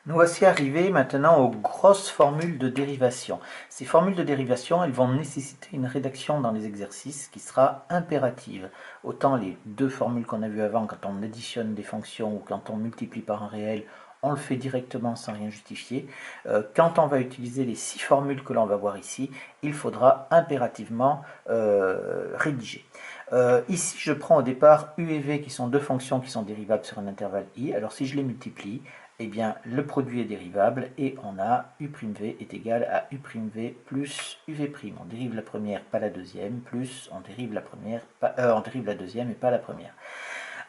Nous voici arrivés maintenant aux grosses formules de dérivation. Ces formules de dérivation, elles vont nécessiter une rédaction dans les exercices qui sera impérative. Autant les deux formules qu'on a vues avant, quand on additionne des fonctions ou quand on multiplie par un réel, on le fait directement sans rien justifier. Quand on va utiliser les 6 formules que l'on va voir ici, il faudra impérativement rédiger. Ici, je prends au départ u et v qui sont deux fonctions qui sont dérivables sur un intervalle i. Alors si je les multiplie, eh bien, le produit est dérivable et on a u'v est égal à u'v plus uv'. On dérive la première, pas la deuxième, plus on dérive la première, on dérive la deuxième et pas la première.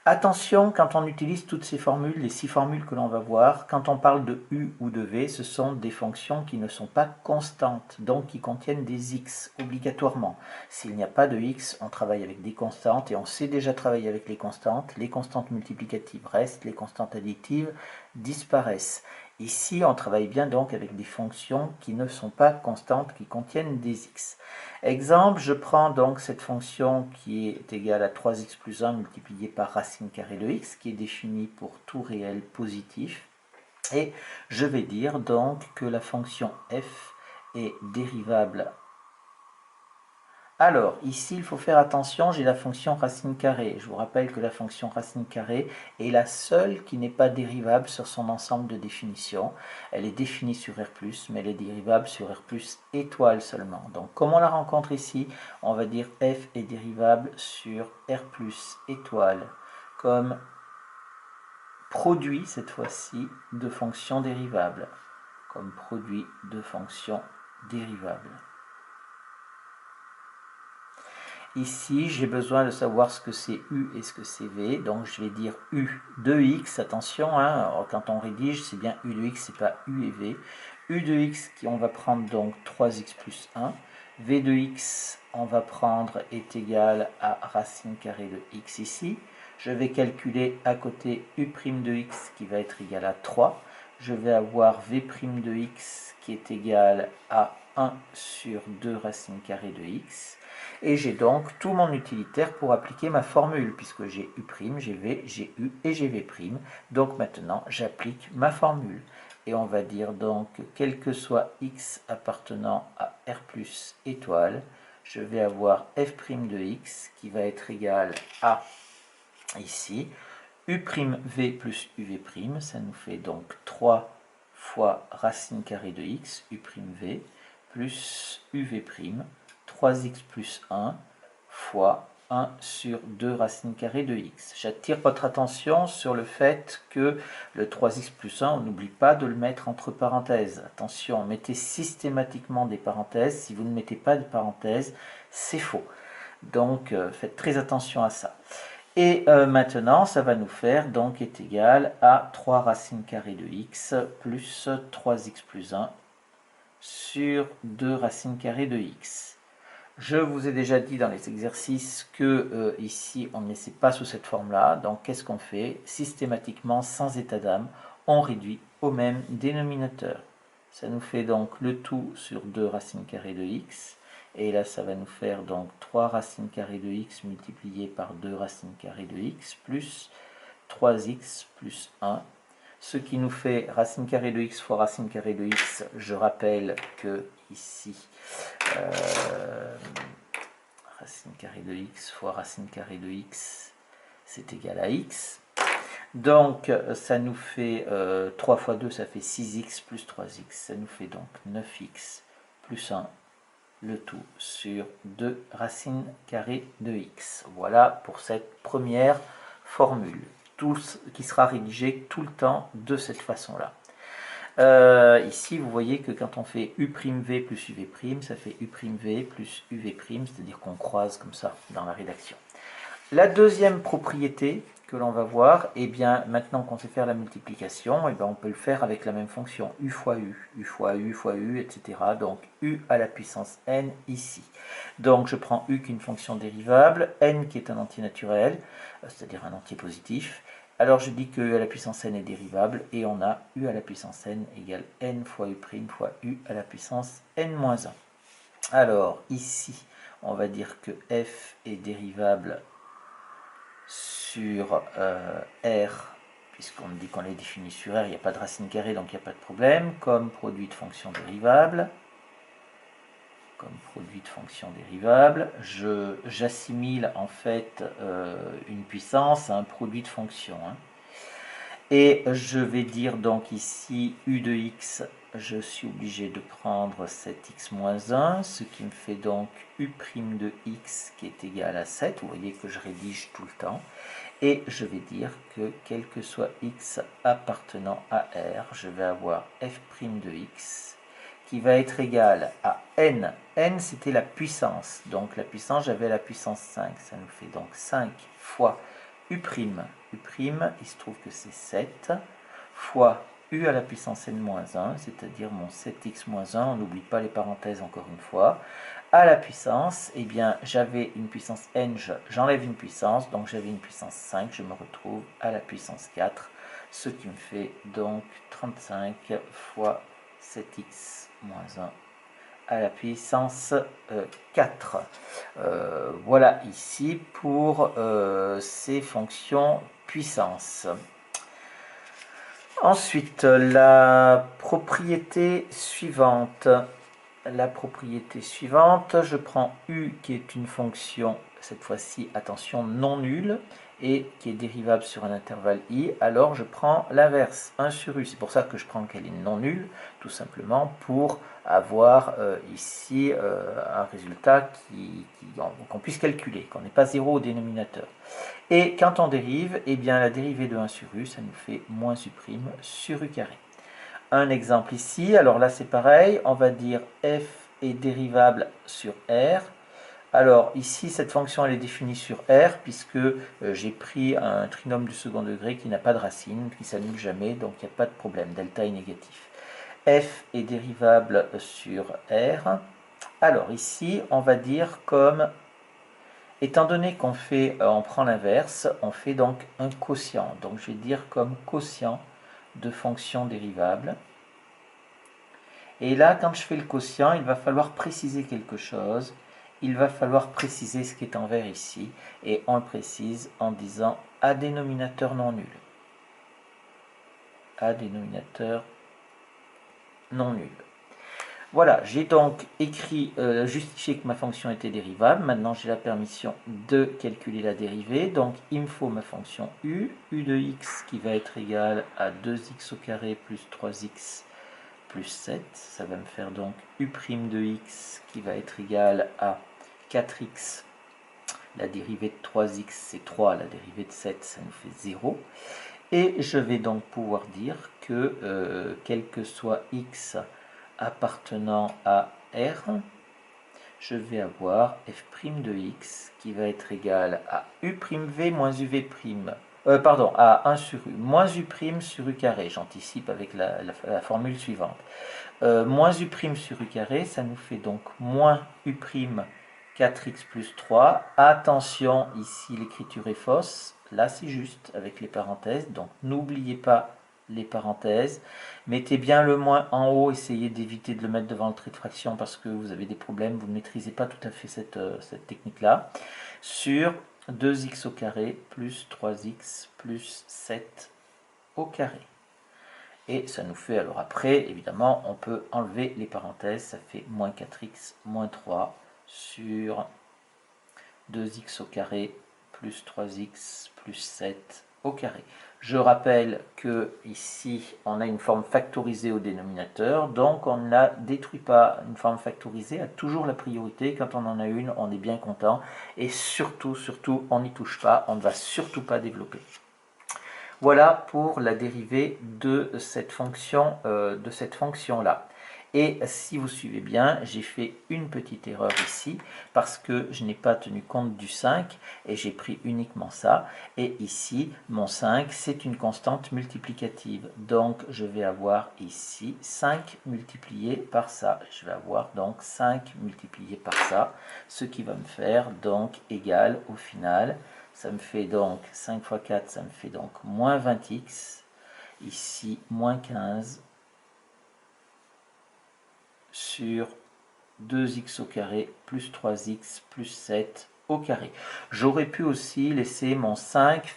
Attention, quand on utilise toutes ces formules, les 6 formules que l'on va voir, quand on parle de u ou de v, ce sont des fonctions qui ne sont pas constantes, donc qui contiennent des x obligatoirement. S'il n'y a pas de x, on travaille avec des constantes et on sait déjà travailler avec les constantes. Les constantes multiplicatives restent, les constantes additives disparaissent. Ici, on travaille bien donc avec des fonctions qui ne sont pas constantes, qui contiennent des x. Exemple, je prends donc cette fonction qui est égale à 3x plus 1 multiplié par racine carrée de x, qui est définie pour tout réel positif. Et je vais dire donc que la fonction f est dérivable. Alors, ici, il faut faire attention, j'ai la fonction racine carrée. Je vous rappelle que la fonction racine carrée est la seule qui n'est pas dérivable sur son ensemble de définitions. Elle est définie sur R+, mais elle est dérivable sur R+, étoile seulement. Donc, comme on la rencontre ici, on va dire f est dérivable sur R+, étoile, comme produit, cette fois-ci, de fonctions dérivables. Comme produit de fonctions dérivables. Ici, j'ai besoin de savoir ce que c'est u et ce que c'est v. Donc, je vais dire u de x. Attention, hein, quand on rédige, c'est bien u de x, c'est pas u et v. U de x, on va prendre donc 3x plus 1. V de x, on va prendre est égal à racine carrée de x ici. Je vais calculer à côté u' de x qui va être égal à 3. Je vais avoir v' de x qui est égal à 1 sur 2 racine carrée de x. Et j'ai donc tout mon utilitaire pour appliquer ma formule, puisque j'ai u', j'ai v, j'ai u et j'ai v'. Donc maintenant, j'applique ma formule. Et on va dire donc, quel que soit x appartenant à R+, étoile, je vais avoir f' de x qui va être égal à, ici, u'v plus uv', ça nous fait donc 3 fois racine carrée de x, u'v, plus uv', 3x plus 1 fois 1 sur 2 racine carrée de x. J'attire votre attention sur le fait que le 3x plus 1, on n'oublie pas de le mettre entre parenthèses. Attention, mettez systématiquement des parenthèses. Si vous ne mettez pas de parenthèses, c'est faux. Donc, faites très attention à ça. Et maintenant, ça va nous faire, donc, est égal à 3 racine carrée de x plus 3x plus 1 sur 2 racine carrée de x. Je vous ai déjà dit dans les exercices que ici, on ne laissait pas sous cette forme-là. Donc, qu'est-ce qu'on fait? Systématiquement, sans état d'âme, on réduit au même dénominateur. Ça nous fait donc le tout sur 2 racines carrées de x. Et là, ça va nous faire donc 3 racines carrées de x multiplié par 2 racines carrées de x plus 3x plus 1. Ce qui nous fait racine carrée de x fois racine carrée de x. Je rappelle que ici, racine carrée de x fois racine carrée de x, c'est égal à x. Donc, ça nous fait 3 fois 2, ça fait 6x plus 3x. Ça nous fait donc 9x plus 1, le tout sur 2 racines carrées de x. Voilà pour cette première formule, tout qui sera rédigé tout le temps de cette façon-là. Ici, vous voyez que quand on fait u'v plus uv', ça fait u'v plus uv', c'est-à-dire qu'on croise comme ça dans la rédaction. La deuxième propriété que l'on va voir, et bien maintenant qu'on sait faire la multiplication, et bien on peut le faire avec la même fonction, u fois u, u fois u fois u, etc. Donc u à la puissance n ici. Donc je prends u qui est une fonction dérivable, n qui est un entier naturel, c'est-à-dire un entier positif. Alors je dis que u à la puissance n est dérivable, et on a u à la puissance n égale n fois u' fois u à la puissance n-1. Alors ici, on va dire que f est dérivable sur R puisqu'on dit qu'on les définit sur R, il n'y a pas de racine carrée, donc il n'y a pas de problème, comme produit de fonction dérivable. J'assimile en fait une puissance à un produit de fonction. Hein. Et je vais dire donc ici u de x, je suis obligé de prendre 7x-1, ce qui me fait donc u' de x qui est égal à 7. Vous voyez que je rédige tout le temps. Et je vais dire que quel que soit x appartenant à R, je vais avoir f' de x qui va être égal à n. N, c'était la puissance. Donc la puissance, j'avais la puissance 5. Ça nous fait donc 5 fois u'. Il se trouve que c'est 7 fois u à la puissance n-1, c'est-à-dire mon 7x-1. On n'oublie pas les parenthèses encore une fois. À la puissance, eh bien, j'avais une puissance n, j'enlève une puissance, donc j'avais une puissance 5, je me retrouve à la puissance 4, ce qui me fait donc 35 fois 7x-1 à la puissance 4. Voilà ici pour ces fonctions puissance. Ensuite, la propriété suivante. Je prends u qui est une fonction, cette fois-ci, attention, non nulle, et qui est dérivable sur un intervalle i, alors je prends l'inverse, 1 sur u. C'est pour ça que je prends qu'elle est non nulle, tout simplement pour avoir ici un résultat qu'on puisse calculer, qu'on n'ait pas 0 au dénominateur. Et quand on dérive, eh bien la dérivée de 1 sur u, ça nous fait moins u' sur u carré. Un exemple ici, alors là c'est pareil, on va dire f est dérivable sur r. Alors ici cette fonction elle est définie sur r puisque j'ai pris un trinôme du second degré qui n'a pas de racine, qui s'annule jamais, donc il n'y a pas de problème, delta est négatif. F est dérivable sur r. Alors ici on va dire comme, étant donné qu'on on prend l'inverse, on fait donc un quotient. Donc je vais dire comme quotient de fonction dérivable. Et là, quand je fais le quotient, il va falloir préciser quelque chose. Il va falloir préciser ce qui est en vert ici. Et on le précise en disant à dénominateur non nul. À dénominateur non nul. Voilà, j'ai donc écrit, justifié que ma fonction était dérivable. Maintenant, j'ai la permission de calculer la dérivée. Donc, il me faut ma fonction u de x qui va être égale à 2x au carré plus 3x plus 7, ça va me faire donc u' de x qui va être égal à 4x, la dérivée de 3x c'est 3, la dérivée de 7 ça nous fait 0, et je vais donc pouvoir dire que quel que soit x appartenant à R, je vais avoir f' de x qui va être égal à u'v moins uv', pardon, à 1 sur u, moins u' sur u carré, j'anticipe avec la formule suivante. Moins u' sur u carré, ça nous fait donc moins u' 4x plus 3. Attention, ici l'écriture est fausse, là c'est juste avec les parenthèses, donc n'oubliez pas les parenthèses. Mettez bien le moins en haut, essayez d'éviter de le mettre devant le trait de fraction parce que vous avez des problèmes, vous ne maîtrisez pas tout à fait cette technique-là. Sur 2x au carré plus 3x plus 7 au carré. Et ça nous fait, alors après, évidemment, on peut enlever les parenthèses, ça fait moins 4x moins 3 sur 2x au carré plus 3x plus 7 au carré. Je rappelle que ici on a une forme factorisée au dénominateur, donc on ne détruit pas. Une forme factorisée a toujours la priorité. Quand on en a une, on est bien content. Et surtout, on n'y touche pas, on ne va surtout pas développer. Voilà pour la dérivée de cette fonction-là. Et si vous suivez bien, j'ai fait une petite erreur ici parce que je n'ai pas tenu compte du 5 et j'ai pris uniquement ça. Et ici, mon 5, c'est une constante multiplicative. Donc, je vais avoir ici 5 multiplié par ça. Je vais avoir donc 5 multiplié par ça, ce qui va me faire donc égal au final. Ça me fait donc 5 fois 4, ça me fait donc moins 20x. Ici, moins 15 sur 2x au carré plus 3x plus 7 au carré. J'aurais pu aussi laisser mon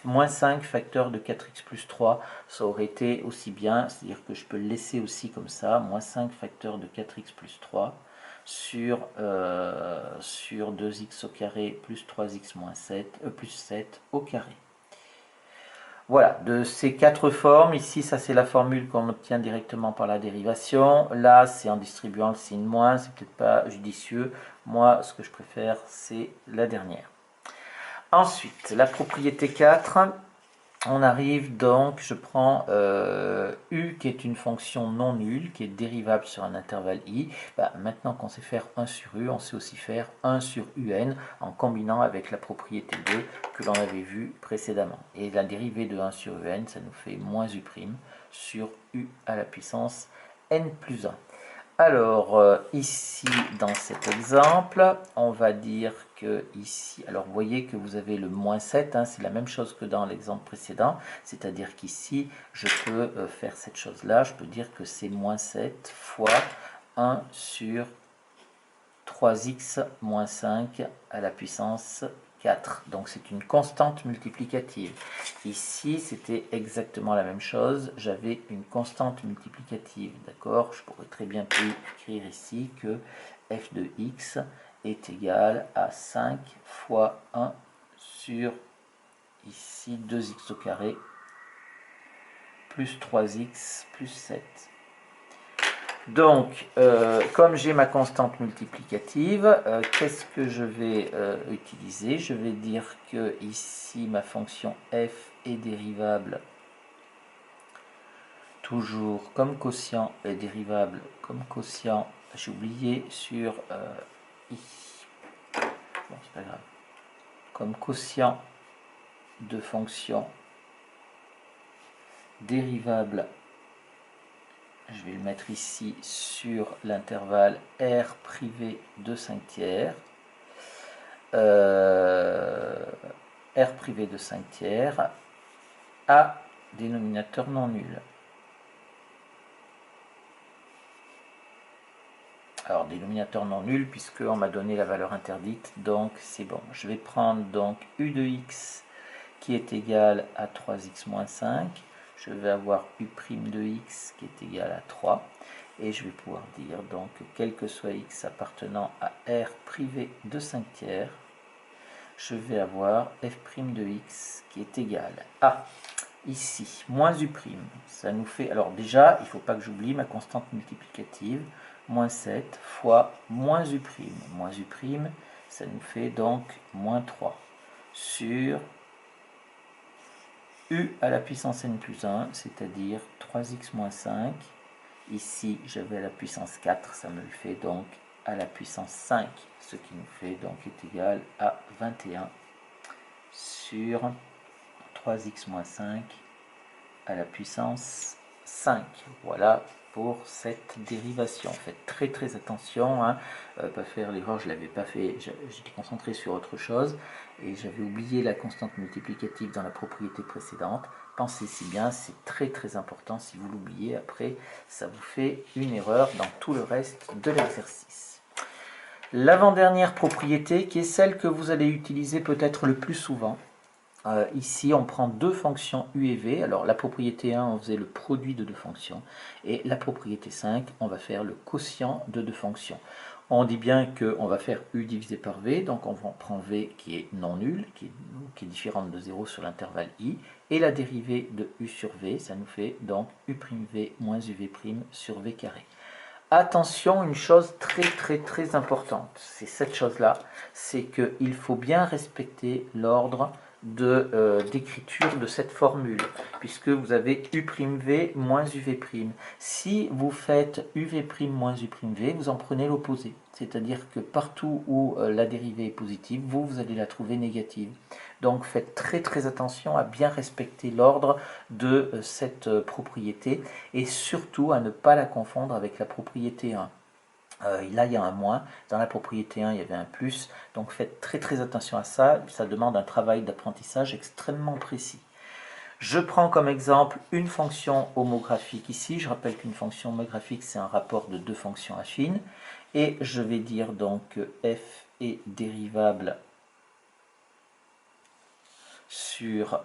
moins 5 facteur de 4x plus 3, ça aurait été aussi bien, c'est-à-dire que je peux le laisser aussi comme ça, moins 5 facteur de 4x plus 3 sur 2x au carré plus 3x moins 7, plus 7 au carré. Voilà, de ces quatre formes, ici ça c'est la formule qu'on obtient directement par la dérivation, là c'est en distribuant le signe moins, c'est peut-être pas judicieux, moi ce que je préfère c'est la dernière. Ensuite, la propriété 4, on arrive donc, je prends u qui est une fonction non nulle, qui est dérivable sur un intervalle i. Maintenant qu'on sait faire 1 sur u, on sait aussi faire 1 sur un en combinant avec la propriété 2 que l'on avait vue précédemment. Et la dérivée de 1 sur un, ça nous fait moins u' sur u à la puissance n plus 1. Alors, ici, dans cet exemple, on va dire que ici, alors vous voyez que vous avez le moins 7, hein, c'est la même chose que dans l'exemple précédent, c'est-à-dire qu'ici, je peux faire cette chose-là, je peux dire que c'est moins 7 fois 1 sur 3x moins 5 à la puissance 4. Donc c'est une constante multiplicative. Ici, c'était exactement la même chose. J'avais une constante multiplicative. D'accord? Je pourrais très bien écrire ici que f de x est égal à 5 fois 1 sur ici 2x au carré plus 3x plus 7. Donc, comme j'ai ma constante multiplicative, qu'est-ce que je vais utiliser? Je vais dire que ici, ma fonction f est dérivable toujours comme quotient est dérivable comme quotient, j'ai oublié sur i. Bon, c'est pas grave. Comme quotient de fonction dérivable, je vais le mettre ici sur l'intervalle r privé de 5 tiers. R privé de 5 tiers à dénominateur non nul. Alors, dénominateur non nul, puisqu'on m'a donné la valeur interdite, donc c'est bon. Je vais prendre donc u de x qui est égal à 3x moins 5. Je vais avoir u' de x qui est égal à 3. Et je vais pouvoir dire donc que quel que soit x appartenant à r privé de 5 tiers, je vais avoir f' de x qui est égal à, ici, moins u'. Ça nous fait, alors déjà, il ne faut pas que j'oublie ma constante multiplicative, moins 7 fois moins u'. Moins u', ça nous fait donc moins 3 sur u à la puissance n plus 1, c'est-à-dire 3x moins 5. Ici, j'avais à la puissance 4, ça me le fait donc à la puissance 5, ce qui nous fait donc est égal à 21 sur 3x moins 5 à la puissance 5. Voilà pour cette dérivation. Faites très attention, hein, pas faire l'erreur, je ne l'avais pas fait, j'étais concentré sur autre chose et j'avais oublié la constante multiplicative dans la propriété précédente. Pensez-y bien, c'est très important. Si vous l'oubliez, après, ça vous fait une erreur dans tout le reste de l'exercice. L'avant-dernière propriété, qui est celle que vous allez utiliser peut-être le plus souvent. Ici, on prend deux fonctions u et v. Alors, la propriété 1, on faisait le produit de deux fonctions. Et la propriété 5, on va faire le quotient de deux fonctions. On dit bien qu'on va faire u divisé par v, donc on prend v qui est non nul, qui est différente de 0 sur l'intervalle i, et la dérivée de u sur v, ça nous fait donc u'v moins uv' sur v carré. Attention, une chose très importante, c'est cette chose-là, c'est qu'il faut bien respecter l'ordre d'écriture de cette formule, puisque vous avez u'v moins uv'. Si vous faites uv' moins u'v, vous en prenez l'opposé, c'est-à-dire que partout où la dérivée est positive, vous allez la trouver négative. Donc faites très attention à bien respecter l'ordre de cette propriété et surtout à ne pas la confondre avec la propriété 1. Là, il y a un moins. Dans la propriété 1, il y avait un plus. Donc, faites très attention à ça. Ça demande un travail d'apprentissage extrêmement précis. Je prends comme exemple une fonction homographique ici. Je rappelle qu'une fonction homographique, c'est un rapport de deux fonctions affines. Et je vais dire donc que f est dérivable sur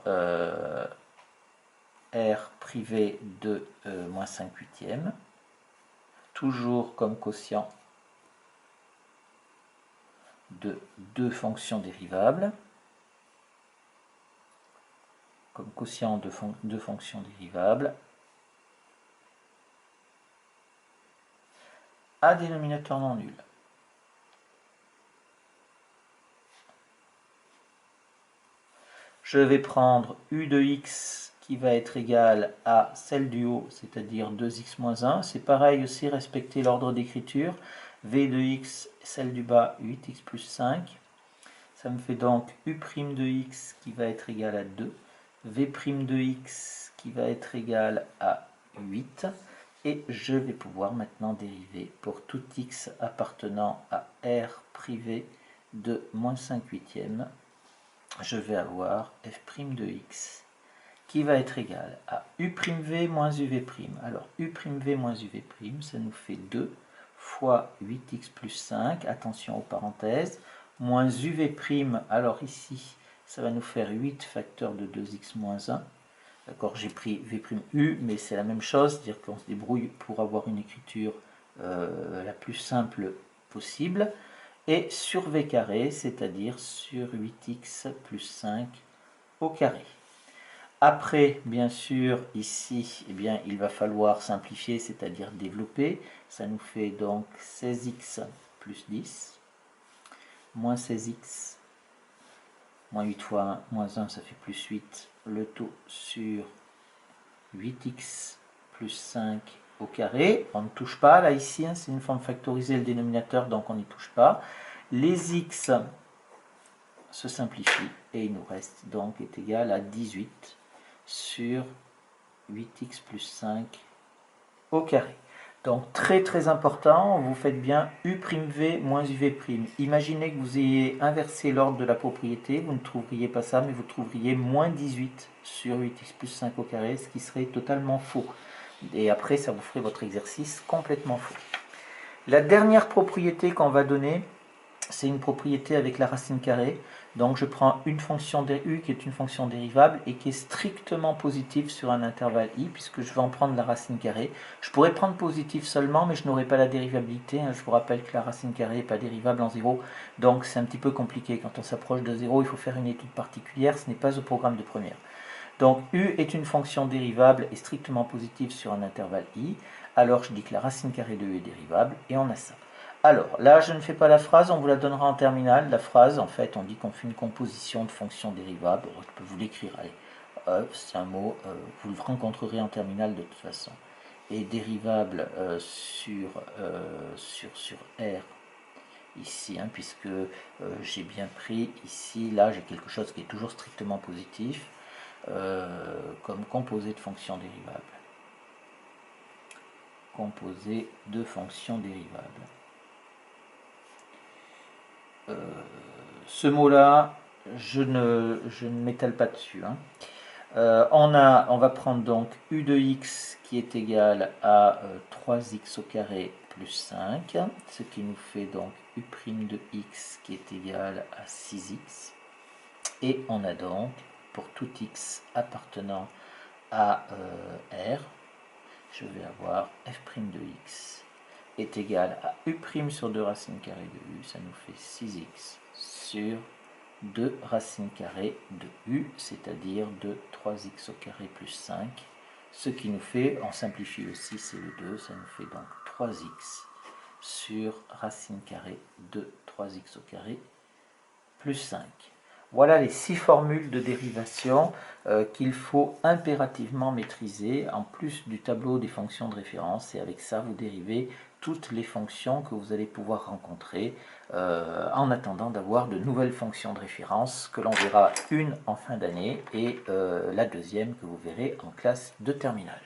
R privé de moins 5 huitièmes, toujours comme quotient de deux fonctions dérivables, comme quotient de deux fonctions dérivables, à dénominateur non nul. Je vais prendre u de x qui va être égal à celle du haut, c'est-à-dire 2x moins 1. C'est pareil aussi, respecter l'ordre d'écriture. V de x, celle du bas, 8x plus 5. Ça me fait donc u' de x qui va être égal à 2. V' de x qui va être égal à 8. Et je vais pouvoir maintenant dériver pour tout x appartenant à R privé de moins 5 huitièmes. Je vais avoir f' de x qui va être égal à u'v moins uv'. Alors u'v moins uv', ça nous fait 2 fois 8x plus 5, attention aux parenthèses, moins uv', alors ici, ça va nous faire 8 facteur de 2x moins 1. D'accord, j'ai pris v'u, mais c'est la même chose, c'est-à-dire qu'on se débrouille pour avoir une écriture la plus simple possible. Et sur v carré, c'est-à-dire sur 8x plus 5 au carré. Après, bien sûr, ici, eh bien, il va falloir simplifier, c'est-à-dire développer. Ça nous fait donc 16x plus 10, moins 16x, moins 8 fois 1, moins 1, ça fait plus 8, le tout sur 8x plus 5 au carré. On ne touche pas, là, ici, hein, c'est une forme factorisée, le dénominateur, donc on n'y touche pas. Les x se simplifient, et il nous reste donc est égal à 18 sur 8x plus 5 au carré. Donc très très important, vous faites bien u'v moins uv'. Imaginez que vous ayez inversé l'ordre de la propriété, vous ne trouveriez pas ça, mais vous trouveriez moins 18 sur 8x plus 5 au carré, ce qui serait totalement faux. Et après, ça vous ferait votre exercice complètement faux. La dernière propriété qu'on va donner, c'est une propriété avec la racine carrée. Donc je prends une fonction de u qui est une fonction dérivable et qui est strictement positive sur un intervalle i, puisque je vais en prendre la racine carrée. Je pourrais prendre positif seulement, mais je n'aurai pas la dérivabilité. Je vous rappelle que la racine carrée n'est pas dérivable en 0, donc c'est un petit peu compliqué. Quand on s'approche de 0, il faut faire une étude particulière, ce n'est pas au programme de première. Donc u est une fonction dérivable et strictement positive sur un intervalle i, alors je dis que la racine carrée de u est dérivable, et on a ça. Alors, là, je ne fais pas la phrase, on vous la donnera en terminale. La phrase, en fait, on dit qu'on fait une composition de fonctions dérivables. Je peux vous l'écrire, allez. C'est un mot, vous le rencontrerez en terminale de toute façon. Et dérivable sur R, ici, hein, puisque j'ai bien pris ici, là, j'ai quelque chose qui est toujours strictement positif, comme composé de fonctions dérivables. Composé de fonctions dérivables. Ce mot-là, je ne m'étale pas dessus. Hein. On va prendre donc u de x qui est égal à 3x au carré plus 5, ce qui nous fait donc u' de x qui est égal à 6x. Et on a donc, pour tout x appartenant à R, je vais avoir f' de x est égal à u' sur 2 racines carrées de u, ça nous fait 6x sur 2 racines carrées de u, c'est-à-dire de 3x au carré plus 5, ce qui nous fait, on simplifie aussi, c'est le 2, ça nous fait donc 3x sur racine carrée de 3x au carré plus 5. Voilà les 6 formules de dérivation qu'il faut impérativement maîtriser, en plus du tableau des fonctions de référence, et avec ça vous dérivez toutes les fonctions que vous allez pouvoir rencontrer en attendant d'avoir de nouvelles fonctions de référence que l'on verra une en fin d'année et la deuxième que vous verrez en classe de terminale.